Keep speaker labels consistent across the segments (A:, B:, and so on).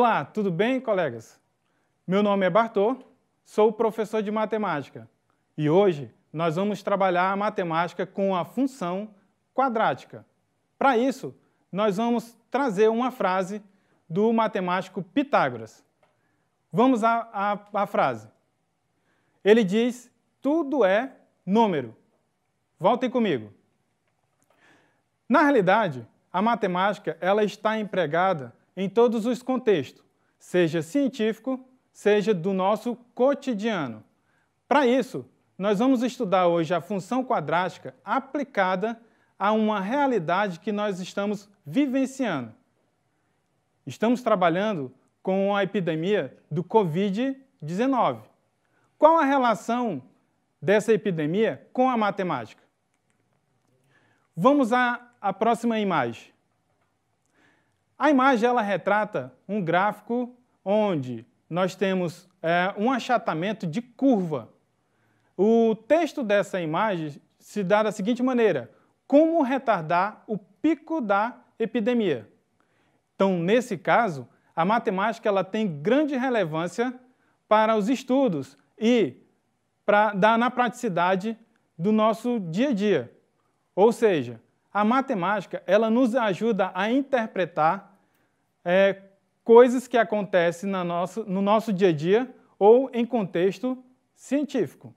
A: Olá, tudo bem, colegas? Meu nome é Bartô, sou professor de matemática e hoje nós vamos trabalhar a matemática com a função quadrática. Para isso, nós vamos trazer uma frase do matemático Pitágoras. Vamos à frase. Ele diz: tudo é número. Voltem comigo. Na realidade, a matemática ela está empregada em todos os contextos, seja científico, seja do nosso cotidiano. Para isso, nós vamos estudar hoje a função quadrática aplicada a uma realidade que nós estamos vivenciando. Estamos trabalhando com a epidemia do Covid-19. Qual a relação dessa epidemia com a matemática? Vamos à próxima imagem. A imagem ela retrata um gráfico onde nós temos um achatamento de curva. O texto dessa imagem se dá da seguinte maneira: como retardar o pico da epidemia. Então, nesse caso, a matemática ela tem grande relevância para os estudos e na praticidade do nosso dia a dia. Ou seja, a matemática ela nos ajuda a interpretar coisas que acontecem no nosso dia a dia ou em contexto científico.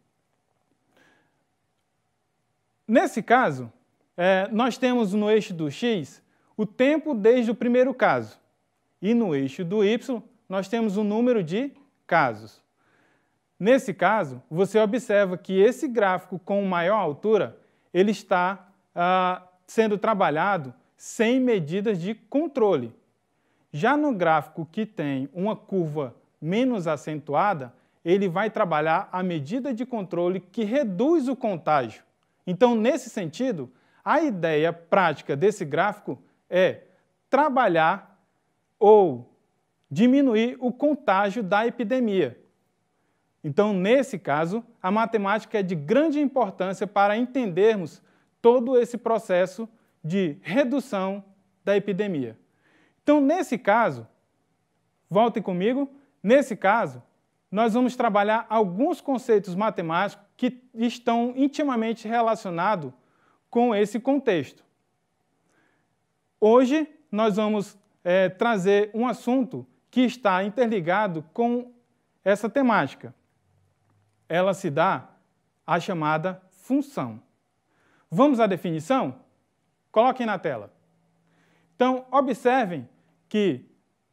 A: Nesse caso, nós temos no eixo do x o tempo desde o primeiro caso e no eixo do y nós temos o número de casos. Nesse caso, você observa que esse gráfico com maior altura ele está sendo trabalhado sem medidas de controle. Já no gráfico que tem uma curva menos acentuada, ele vai trabalhar a medida de controle que reduz o contágio. Então, nesse sentido, a ideia prática desse gráfico é trabalhar ou diminuir o contágio da epidemia. Então, nesse caso, a matemática é de grande importância para entendermos todo esse processo de redução da epidemia. Então, nesse caso, voltem comigo, nesse caso, nós vamos trabalhar alguns conceitos matemáticos que estão intimamente relacionados com esse contexto. Hoje, nós vamos trazer um assunto que está interligado com essa temática. Ela se dá a chamada função. Vamos à definição? Coloquem na tela. Então, observem que,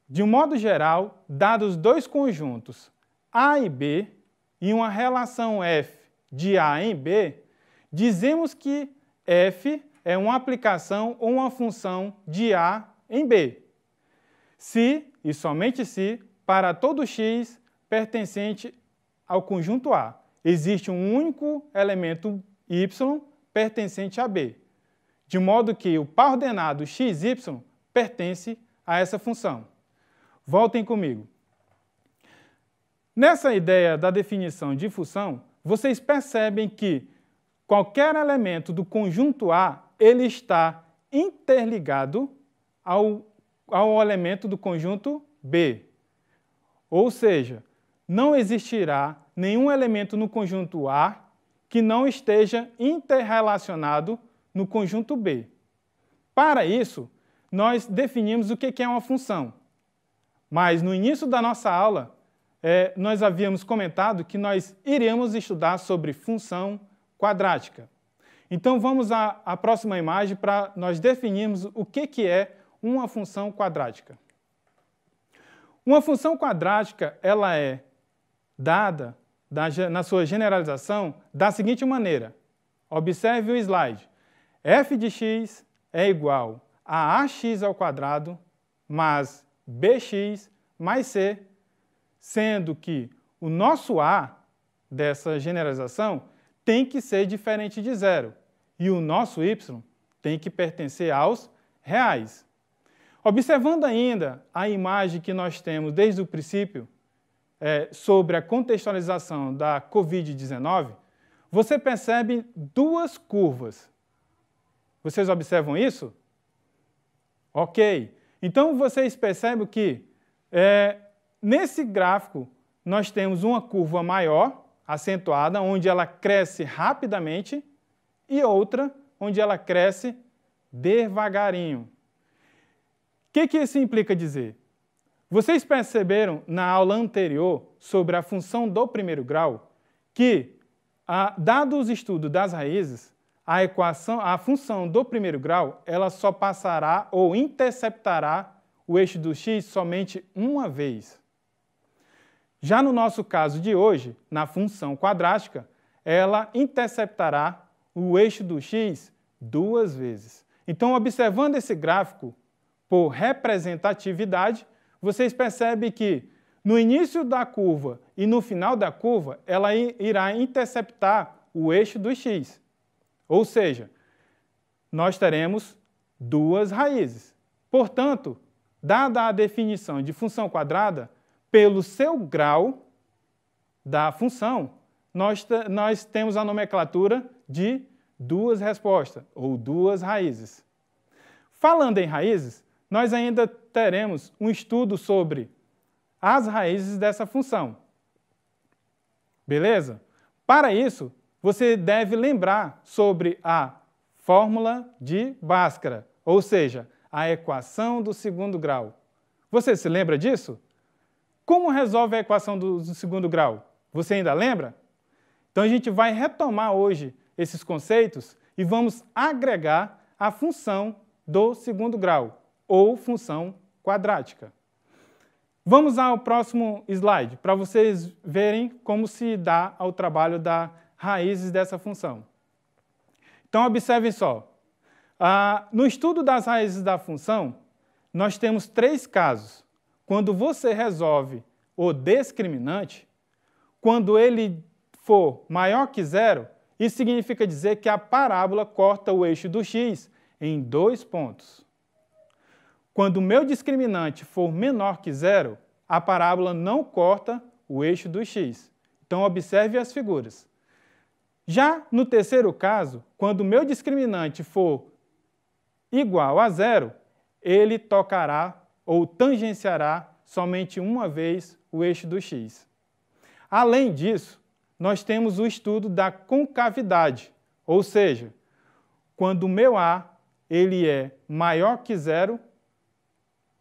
A: de um modo geral, dados dois conjuntos A e B e uma relação F de A em B, dizemos que F é uma aplicação ou uma função de A em B. Se, e somente se, para todo x pertencente ao conjunto A, existe um único elemento y pertencente a B, de modo que o par ordenado xy pertence a essa função. Voltem comigo. Nessa ideia da definição de função, vocês percebem que qualquer elemento do conjunto A ele está interligado ao elemento do conjunto B. Ou seja, não existirá nenhum elemento no conjunto A que não esteja interrelacionado no conjunto B. Para isso, nós definimos o que é uma função. Mas no início da nossa aula, nós havíamos comentado que nós iríamos estudar sobre função quadrática. Então vamos à próxima imagem para nós definirmos o que é uma função quadrática. Uma função quadrática ela é dada na sua generalização da seguinte maneira. Observe o slide. F de x é igual a ax ao quadrado mais bx mais c, sendo que o nosso a dessa generalização tem que ser diferente de zero e o nosso y tem que pertencer aos reais. Observando ainda a imagem que nós temos desde o princípio sobre a contextualização da Covid-19, você percebe duas curvas. Vocês observam isso? Ok. Então, vocês percebem que Nesse gráfico, nós temos uma curva maior, acentuada, onde ela cresce rapidamente, e outra onde ela cresce devagarinho. O que isso implica dizer? Vocês perceberam na aula anterior sobre a função do primeiro grau que, dado os estudos das raízes, a função do primeiro grau ela só passará ou interceptará o eixo do x somente uma vez. Já no nosso caso de hoje, na função quadrática, ela interceptará o eixo do x duas vezes. Então, observando esse gráfico por representatividade, vocês percebem que no início da curva e no final da curva, ela irá interceptar o eixo do x. Ou seja, nós teremos duas raízes. Portanto, dada a definição de função quadrada, pelo seu grau da função, nós temos a nomenclatura de duas respostas, ou duas raízes. Falando em raízes, nós ainda teremos um estudo sobre as raízes dessa função. Beleza? Para isso, você deve lembrar sobre a fórmula de Bhaskara, ou seja, a equação do segundo grau. Você se lembra disso? Como resolve a equação do segundo grau? Você ainda lembra? Então a gente vai retomar hoje esses conceitos e vamos agregar a função do segundo grau, ou função quadrática. Vamos ao próximo slide, para vocês verem como se dá ao trabalho das raízes dessa função. Então, observem só. No estudo das raízes da função, nós temos três casos. Quando você resolve o discriminante, quando ele for maior que zero, isso significa dizer que a parábola corta o eixo do x em 2 pontos. Quando o meu discriminante for menor que zero, a parábola não corta o eixo do x. Então, observe as figuras. Já no terceiro caso, quando o meu discriminante for igual a zero, ele tocará ou tangenciará somente uma vez o eixo do x. Além disso, nós temos o estudo da concavidade, ou seja, quando o meu A ele é maior que zero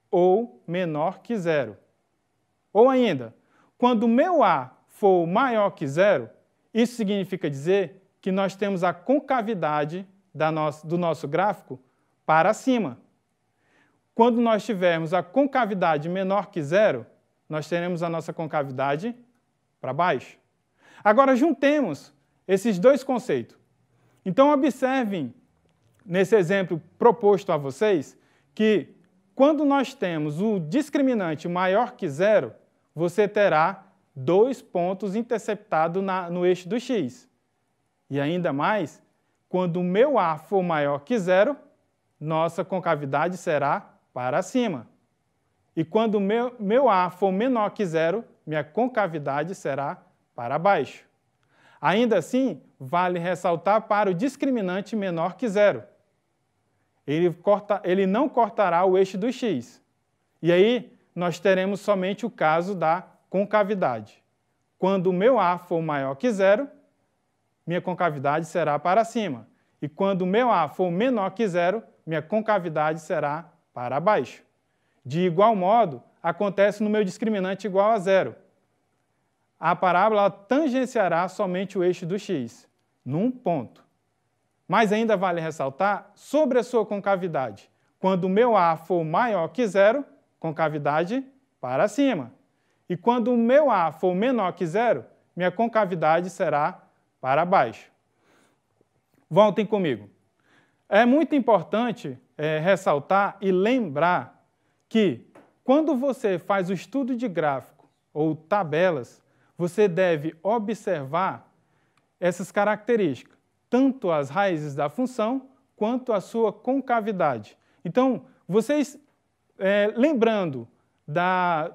A: ou menor que zero. Ou ainda, quando o meu A for maior que zero, isso significa dizer que nós temos a concavidade do nosso gráfico para cima. Quando nós tivermos a concavidade menor que zero, nós teremos a nossa concavidade para baixo. Agora, juntemos esses dois conceitos. Então, observem, nesse exemplo proposto a vocês, que quando nós temos o discriminante maior que zero, você terá 2 pontos interceptados no eixo do x. E ainda mais, quando o meu A for maior que zero, nossa concavidade será para cima. E quando o meu A for menor que zero, minha concavidade será para baixo. Ainda assim, vale ressaltar para o discriminante menor que zero. Ele não cortará o eixo do x. E aí, nós teremos somente o caso da concavidade. Quando o meu A for maior que zero, minha concavidade será para cima. E quando o meu A for menor que zero, minha concavidade será para baixo. De igual modo, acontece no meu discriminante igual a zero. A parábola tangenciará somente o eixo do x, num ponto. Mas ainda vale ressaltar sobre a sua concavidade. Quando o meu A for maior que zero, concavidade para cima. E quando o meu A for menor que zero, minha concavidade será para baixo. Voltem comigo. É muito importante ressaltar e lembrar que quando você faz o estudo de gráfico ou tabelas, você deve observar essas características, tanto as raízes da função quanto a sua concavidade. Então, vocês, lembrando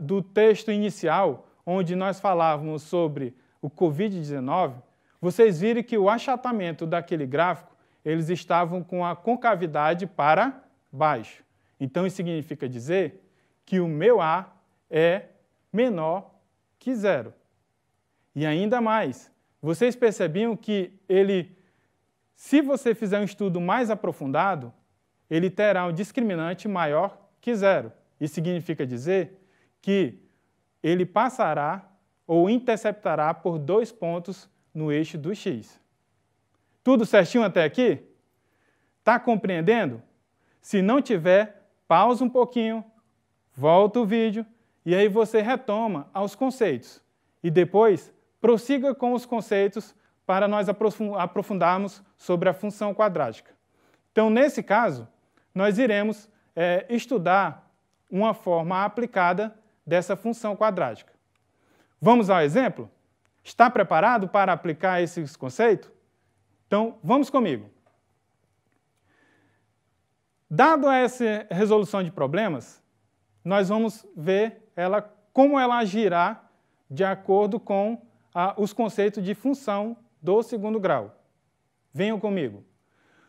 A: do texto inicial, onde nós falávamos sobre o Covid-19, vocês viram que o achatamento daquele gráfico, eles estavam com a concavidade para baixo. Então, isso significa dizer que o meu A é menor que zero. E ainda mais, vocês percebiam que se você fizer um estudo mais aprofundado, ele terá um discriminante maior que zero. Isso significa dizer que ele passará ou interceptará por 2 pontos no eixo do x. Tudo certinho até aqui? Está compreendendo? Se não tiver, pausa um pouquinho, volta o vídeo e aí você retoma aos conceitos. E depois, prossiga com os conceitos para nós aprofundarmos sobre a função quadrática. Então, nesse caso, nós iremos estudar uma forma aplicada dessa função quadrática. Vamos ao exemplo? Está preparado para aplicar esses conceitos? Então, vamos comigo. Dado essa resolução de problemas, nós vamos ver como ela agirá de acordo com os conceitos de função do segundo grau. Venham comigo.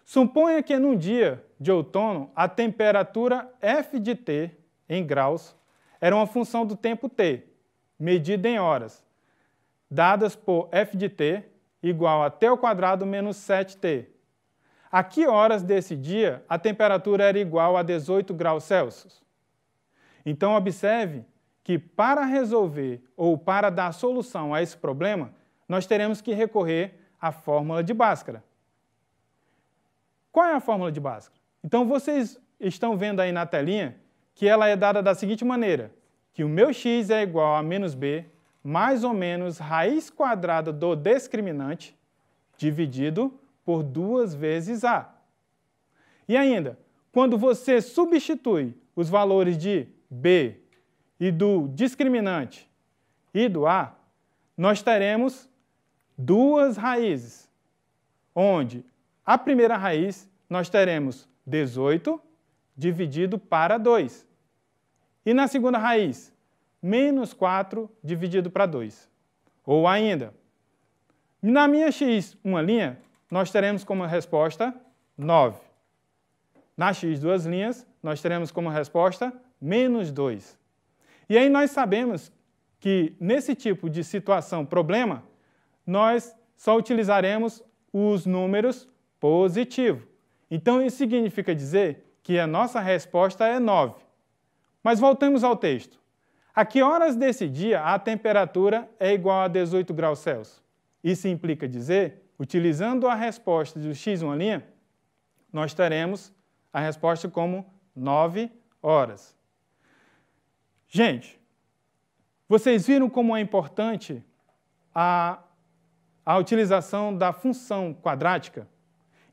A: Suponha que num dia de outono, a temperatura f de t em graus era uma função do tempo t, medida em horas, dadas por f de t igual a t ao quadrado menos 7t. A que horas desse dia a temperatura era igual a 18 graus Celsius? Então, observe que para resolver ou para dar solução a esse problema, nós teremos que recorrer à fórmula de Bhaskara. Qual é a fórmula de Bhaskara? Então, vocês estão vendo aí na telinha que ela é dada da seguinte maneira, que o meu x é igual a menos b, mais ou menos raiz quadrada do discriminante, dividido por 2 vezes a. E ainda, quando você substitui os valores de b e do discriminante e do a, nós teremos 2 raízes, onde a primeira raiz nós teremos 18 dividido para 2. E na segunda raiz, menos 4 dividido para 2. Ou ainda, na minha x, uma linha, nós teremos como resposta 9. Na x, 2 linhas, nós teremos como resposta menos 2. E aí nós sabemos que nesse tipo de situação, problema, nós só utilizaremos os números positivos. Então isso significa dizer que a nossa resposta é 9. Mas voltamos ao texto. A que horas desse dia a temperatura é igual a 18 graus Celsius? Isso implica dizer, utilizando a resposta do x, uma linha, nós teremos a resposta como 9 horas. Gente, vocês viram como é importante a utilização da função quadrática?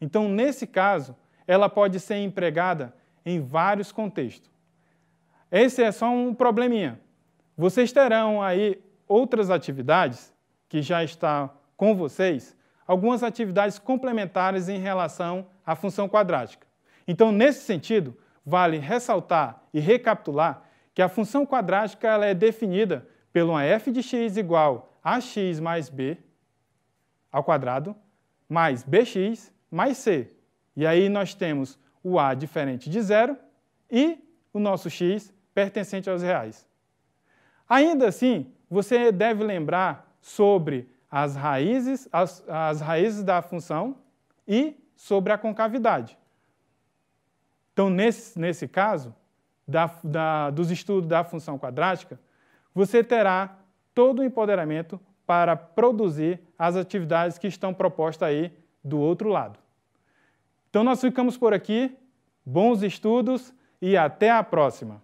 A: Então, nesse caso, ela pode ser empregada em vários contextos. Esse é só um probleminha. Vocês terão aí outras atividades que já estão com vocês, algumas atividades complementares em relação à função quadrática. Então, nesse sentido, vale ressaltar e recapitular que a função quadrática ela é definida por uma f de x igual a x mais b ao quadrado, mais bx mais c. E aí nós temos o a diferente de zero e o nosso x pertencente aos reais. Ainda assim, você deve lembrar sobre as raízes da função e sobre a concavidade. Então, nesse caso, dos estudos da função quadrática, você terá todo o empoderamento para produzir as atividades que estão propostas aí do outro lado. Então, nós ficamos por aqui. Bons estudos e até a próxima!